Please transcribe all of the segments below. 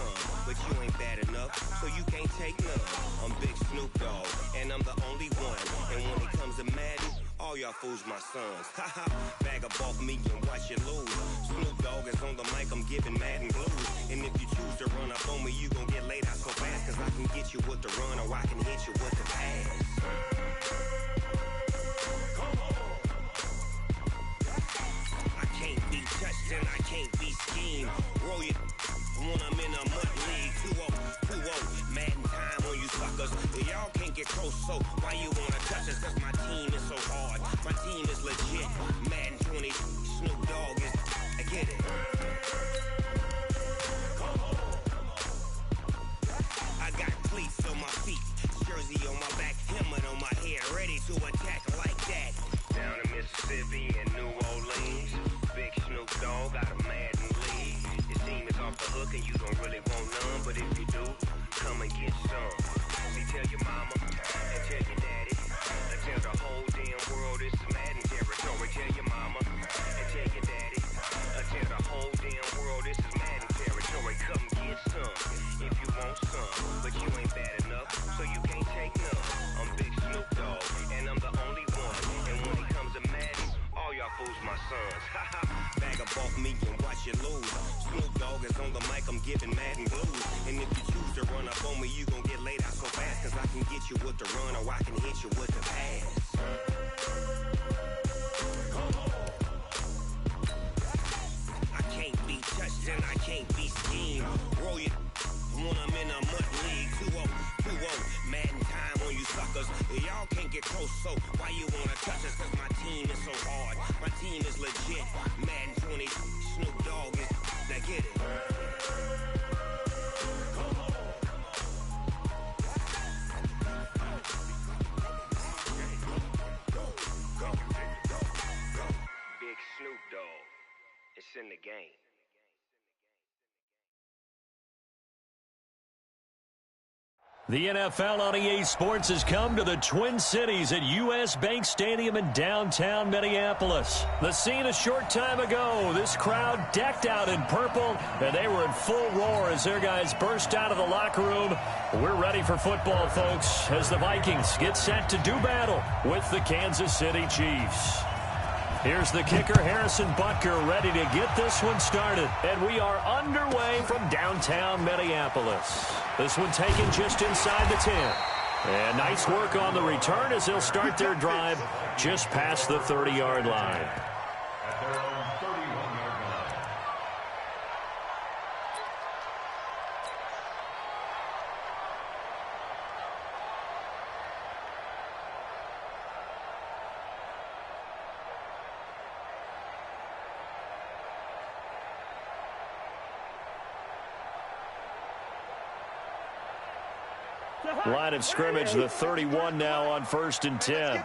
some, but you ain't bad enough, so you can't take none. I'm Big Snoop Dogg, and I'm the only one. And when it comes to Madden, all y'all fools my sons. Haha, bag up off me and watch you lose. Snoop Dogg is on the mic, I'm giving Madden blues. And if you choose to run up on me, you gon' get laid out so fast, cause I can get you with the run or I can hit you with the pass. I can't be touched and I can't be schemed. Roll you when I'm in a mud league. 2-0, Madden time on you suckers. Y'all can't get close, so why you wanna touch us? Cause my team is so hard. My team is legit. Madden 20, Snoop Dogg is, I get it. I got cleats on my feet, jersey on my back, helmet on my head, ready to attack like that. Down in Mississippi and New Orleans, Big Snoop Dogg got a Madden league. Your team is off the hook and you don't really want none, but if you do, come and get some. See, tell your mama and tell your daddy, and tell the whole damn world this is Madden territory. Tell your mama and tell your daddy, and tell the whole damn world this is Madden territory. Come get some if you want some, but you ain't bad enough, so you can't take none. I'm Big Snoop Dogg, and I'm the only one. And when it comes to Madden, all y'all fools my sons. Haha, bag up off me and watch you lose. Snoop Dogg is on the mic, I'm giving Madden blues. And if you choose to run up on me, you gon' get laid out so fast, cause I can get you with the run or I can hit you with the pass. I can't be touched and I can't be schemed. Roll you when I'm in a mud league. 2-0, Madden time on you suckers. Y'all can't get close, so why you wanna touch us? Cause my team is so hard. My team is legit. Madden 20, Snoop Dogg is, now get it. Big Snoop Dogg, it's in the game. The NFL on EA Sports has come to the Twin Cities at U.S. Bank Stadium in downtown Minneapolis. The scene a short time ago, this crowd decked out in purple, and they were in full roar as their guys burst out of the locker room. We're ready for football, folks, as the Vikings get set to do battle with the Kansas City Chiefs. Here's the kicker, Harrison Butker, ready to get this one started. And we are underway from downtown Minneapolis. This one taken just inside the 10. And nice work on the return as they'll start their drive just past the 30-yard line. Line of scrimmage, the 31 now on 1st and 10.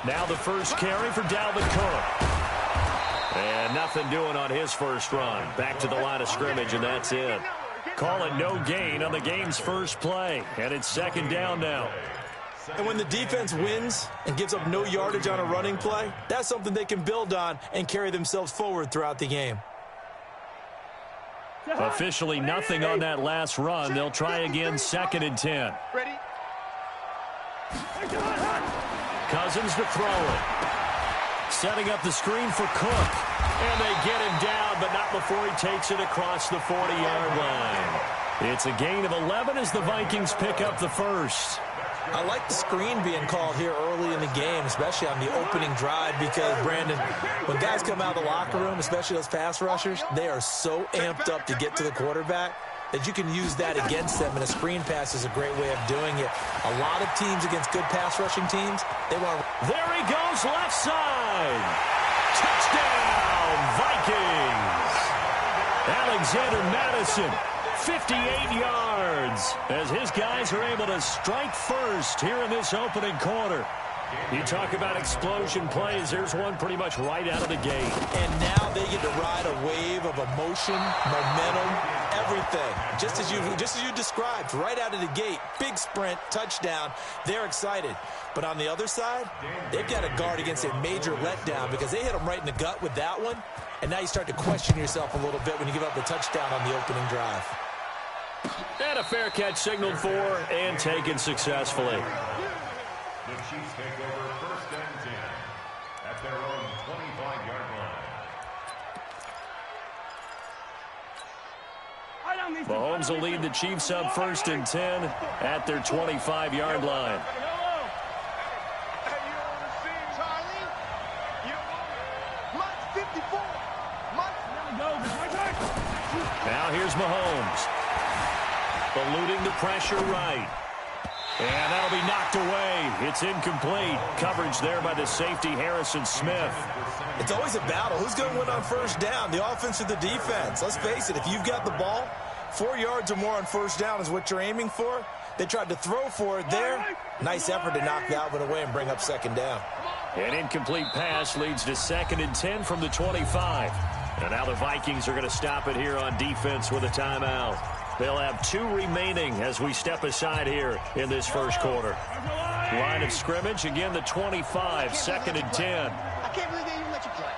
Now the first carry for Dalvin Cook. And nothing doing on his first run. Back to the line of scrimmage, and that's it. Call it no gain on the game's first play. And it's 2nd down now. And when the defense wins and gives up no yardage on a running play, that's something they can build on and carry themselves forward throughout the game. Officially nothing on that last run. They'll try again, 2nd and 10. Ready? Cousins to throw it. Setting up the screen for Cook. And they get him down, but not before he takes it across the 40-yard line. It's a gain of 11 as the Vikings pick up the first. I like the screen being called here early in the game, especially on the opening drive, because, Brandon, when guys come out of the locker room, especially those pass rushers, they are so amped up to get to the quarterback that you can use that against them, and a screen pass is a great way of doing it. A lot of teams against good pass rushing teams, they want to... There he goes, left side. Touchdown, Vikings. Alexander Madison, 58 yards, as his guys are able to strike first here in this opening quarter. You talk about explosion plays. There's one pretty much right out of the gate. And now they get to ride a wave of emotion, momentum, everything. Just as you described, right out of the gate. Big sprint, touchdown. They're excited. But on the other side, they've got to guard against a major letdown because they hit them right in the gut with that one. And now you start to question yourself a little bit when you give up the touchdown on the opening drive. And a fair catch signaled for and taken successfully. The Chiefs take over 1st and 10 at their own 25-yard line. Mahomes will lead the Chiefs up 1st and 10 at their 25-yard line. Now here's Mahomes. Eluding the pressure right. And that'll be knocked away. It's incomplete. Coverage there by the safety, Harrison Smith. It's always a battle. Who's going to win on 1st down, the offense or the defense? Let's face it, if you've got the ball, 4 yards or more on 1st down is what you're aiming for. They tried to throw for it there. Nice effort to knock that one away and bring up 2nd down. An incomplete pass leads to 2nd and 10 from the 25. And now the Vikings are going to stop it here on defense with a timeout. They'll have 2 remaining as we step aside here in this 1st quarter. Line of scrimmage, again, the 25, 2nd and 10. I can't believe they even let you play.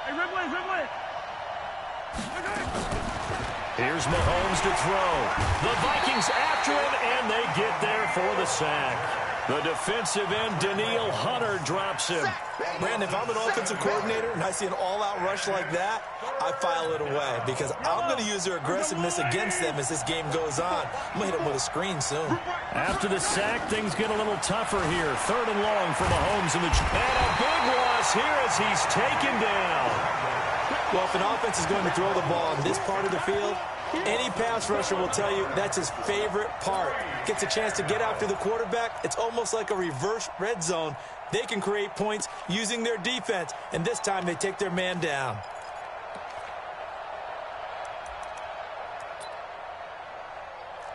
Hey, Ridley. Here's Mahomes to throw. The Vikings after him, and they get there for the sack. The defensive end, Danielle Hunter, drops him. Brandon, if I'm an offensive coordinator and I see an all-out rush like that, I file it away because I'm going to use their aggressiveness against them as this game goes on. I'm going to hit them with a screen soon. After the sack, things get a little tougher here. 3rd and long for Mahomes in the... And a big loss here as he's taken down. Well, if an offense is going to throw the ball in this part of the field, any pass rusher will tell you that's his favorite part. Gets a chance to get after the quarterback. It's almost like a reverse red zone. They can create points using their defense, and this time they take their man down.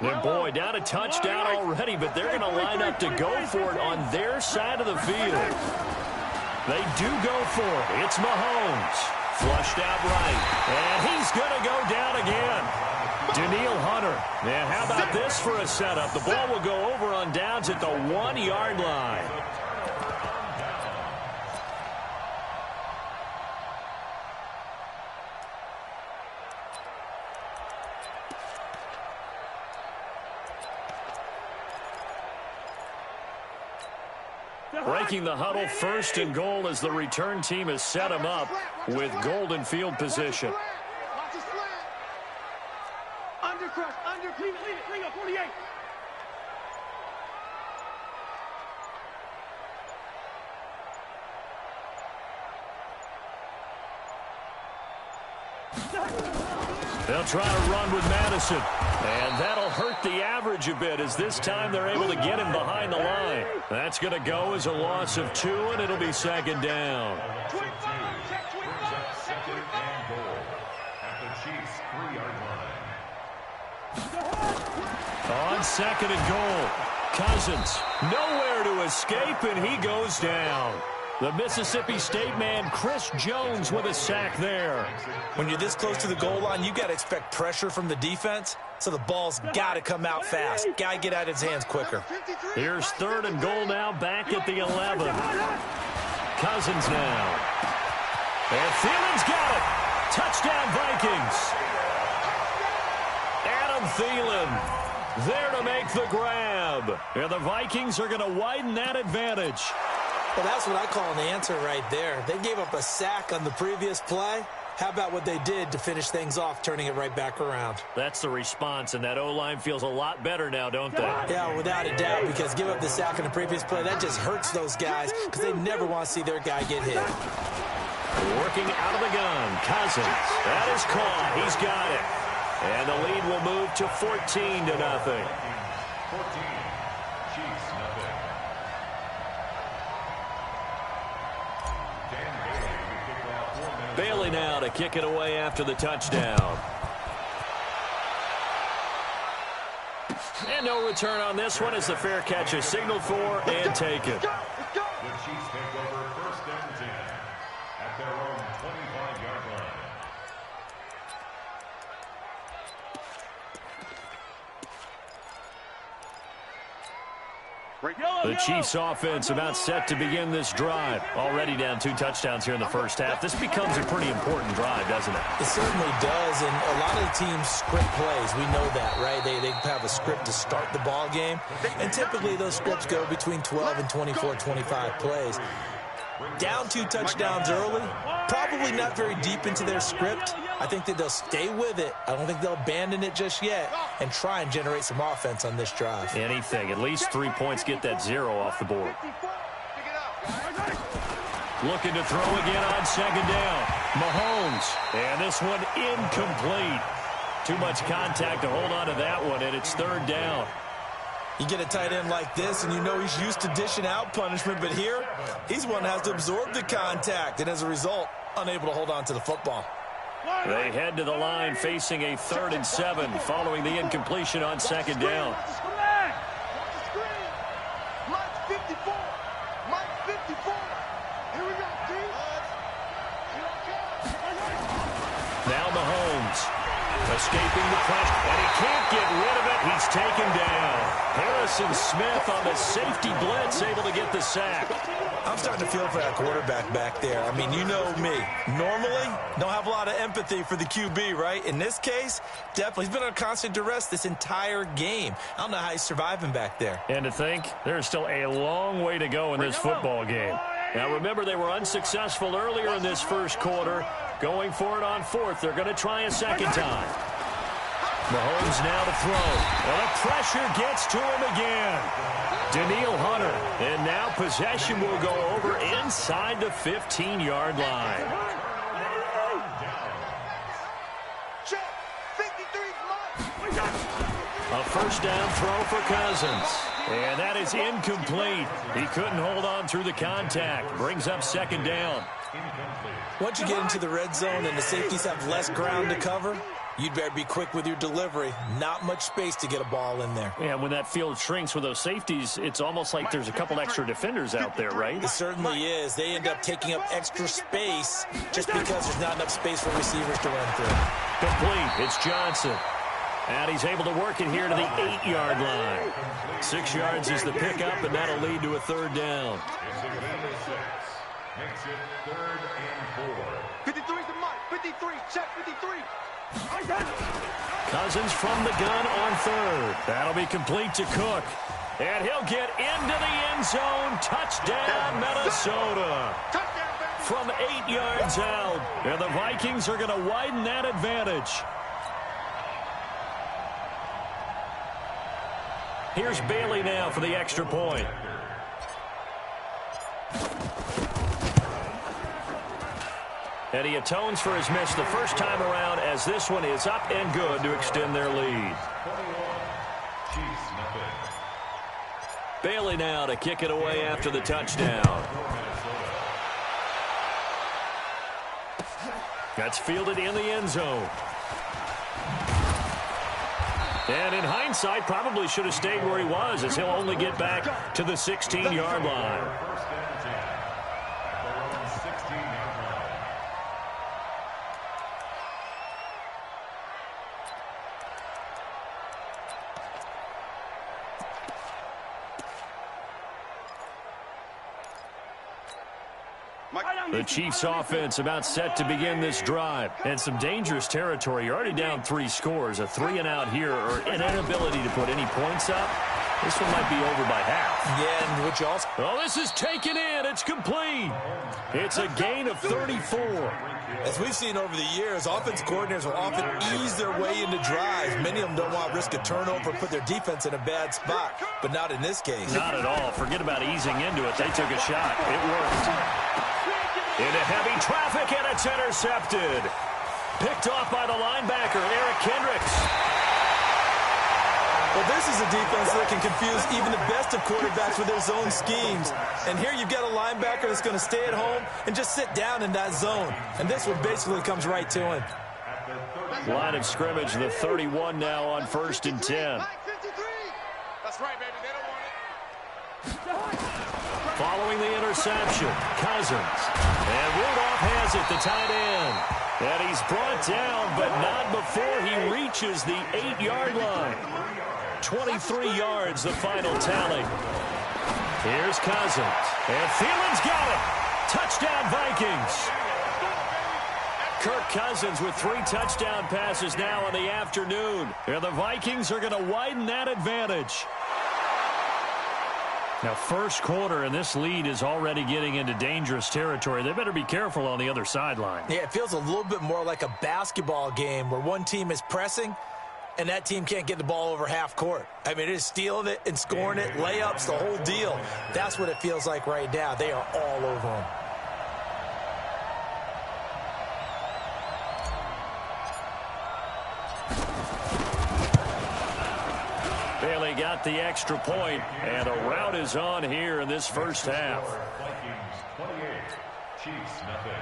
And boy, down a touchdown already, but they're going to line up to go for it on their side of the field. They do go for it. It's Mahomes. Flushed out right. And he's going to go down again. Danielle Hunter. And how about this for a setup? The ball will go over on downs at the 1-yard line. Breaking the huddle, 1st and goal as the return team has set him up with golden field position. Watch the slant. Under crush, under, clean up, 48. They'll try to run with Madison. And that'll hurt the average a bit as this time they're able to get him behind the line. That's going to go as a loss of 2, and it'll be 2nd down. Brings up 2nd and goal at the Chiefs' 3-yard line. On 2nd and goal, Cousins nowhere to escape, and he goes down. The Mississippi State man, Chris Jones, with a sack there. When you're this close to the goal line, you've got to expect pressure from the defense, so the ball's got to come out fast. Got to get out of his hands quicker. Here's 3rd and goal now, back at the 11. Cousins now. And Thielen's got it. Touchdown, Vikings. Adam Thielen there to make the grab. And the Vikings are going to widen that advantage. Well, that's what I call an answer right there. They gave up a sack on the previous play. How about what they did to finish things off, turning it right back around? That's the response, and that O-line feels a lot better now, don't they? Yeah, without a doubt, because give up the sack on the previous play, that just hurts those guys because they never want to see their guy get hit. Working out of the gun, Cousins. That is caught. He's got it. And the lead will move to 14-0. 14, Chiefs, nothing. Bailey now to kick it away after the touchdown. And no return on this one as the fair catch is signaled for and taken. The Chiefs take over first and 10 at their own 25-yard line. The Chiefs offense about set to begin this drive. Already down 2 touchdowns here in the first half. This becomes a pretty important drive, doesn't it? It certainly does, and a lot of the teams script plays. We know that, right? They have a script to start the ball game, and typically those scripts go between 12 and 24, 25 plays. Down 2 touchdowns early, probably not very deep into their script. I think that they'll stay with it. I don't think they'll abandon it just yet and try and generate some offense on this drive. Anything. At least 3 points, get that 0 off the board. Looking to throw again on second down. Mahomes. And this one incomplete. Too much contact to hold on to that one, and it's 3rd down. You get a tight end like this, and you know he's used to dishing out punishment, but here, he's one that has to absorb the contact, and as a result, unable to hold on to the football. They head to the line facing a 3rd and 7 following the incompletion on second down. Now Mahomes escaping the pressure, and he can't get rid of it. He's taken down. Harrison Smith on the safety blitz, able to get the sack. I'm starting to feel for that quarterback back there. I mean, you know me. Normally, don't have a lot of empathy for the QB, right? In this case, definitely. He's been under constant duress this entire game. I don't know how he's surviving back there. And to think, there's still a long way to go in this football game. Now, remember, they were unsuccessful earlier in this first quarter. Going for it on 4th. They're going to try a second time. Mahomes now to throw. And the pressure gets to him again. Daniil Hunter. And now possession will go over inside the 15-yard line. A first down throw for Cousins. And that is incomplete. He couldn't hold on through the contact. Brings up second down. Once you get into the red zone and the safeties have less ground to cover, you'd better be quick with your delivery. Not much space to get a ball in there. Yeah, when that field shrinks with those safeties, it's almost like there's a couple extra defenders out there, right? It certainly is. They end up taking up extra space just because there's not enough space for receivers to run through. Complete. It's Johnson. And he's able to work it here to the 8-yard line. 6 yards is the pickup, and that'll lead to a 3rd down. Makes it 3rd and 4. 53 is the mark. 53. Check 53. Cousins from the gun on 3rd. That'll be complete to Cook. And he'll get into the end zone. Touchdown, Minnesota. From 8 yards out. And the Vikings are going to widen that advantage. Here's Bailey now for the extra point. And he atones for his miss the first time around as this one is up and good to extend their lead. Bailey now to kick it away after the touchdown. That's fielded in the end zone. And in hindsight, probably should have stayed where he was, as he'll only get back to the 16-yard line. The Chiefs offense about set to begin this drive. And some dangerous territory. You're already down 3 scores. A 3-and-out here or an inability to put any points up. This one might be over by half. Yeah, and which also... Oh, this is taken in. It's complete. It's a gain of 34. As we've seen over the years, offense coordinators will often ease their way into drives. Many of them don't want to risk a turnover, put their defense in a bad spot, but not in this case. Not at all. Forget about easing into it. They took a shot. It worked. Into heavy traffic, and it's intercepted. Picked off by the linebacker, Eric Kendricks. Well, this is a defense that can confuse even the best of quarterbacks with their zone schemes. And here you've got a linebacker that's going to stay at home and just sit down in that zone. And this one basically comes right to him. Line of scrimmage, the 31 now on 1st and 10. Following the interception, Cousins. And Rudolph has it, the tight end. And he's brought down, but not before he reaches the 8-yard line. 23 yards, the final tally. Here's Cousins. And Thielen's got it. Touchdown, Vikings. Kirk Cousins with 3 touchdown passes now in the afternoon. And the Vikings are going to widen that advantage. Now, first quarter, and this lead is already getting into dangerous territory. They better be careful on the other sideline. Yeah, it feels a little bit more like a basketball game where one team is pressing and that team can't get the ball over half court. I mean, it is stealing it and scoring it, layups, the whole deal. That's what it feels like right now. They are all over them. Bailey got the extra point, and a rout is on here in this first half. Vikings 28, Chiefs nothing.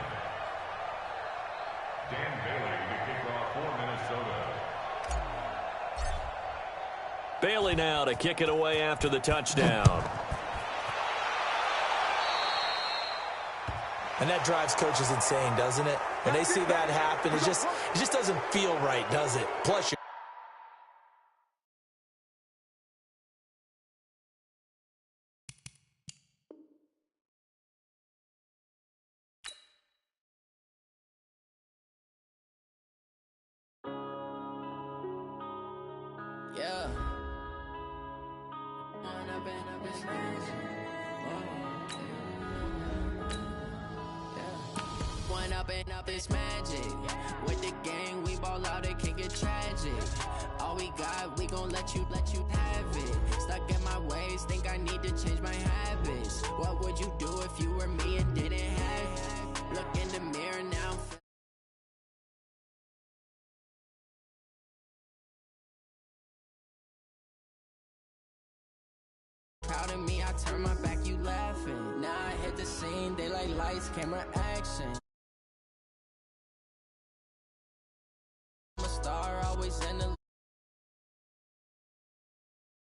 Dan Bailey to kick off for Minnesota. Bailey now to kick it away after the touchdown. And that drives coaches insane, doesn't it? When they see that happen, it just doesn't feel right, does it? Plus, you're yeah. One up and up is magic. With the gang, we ball out, it can get tragic. All we got, we gon' let you have it. Stuck in my ways, think I need to change my habits. What would you do if you were me and didn't have it? Look in the mirror now. Proud of me, I turn my back, you laughing. Now I hit the scene, they like lights, camera, action. I'm a star, always in the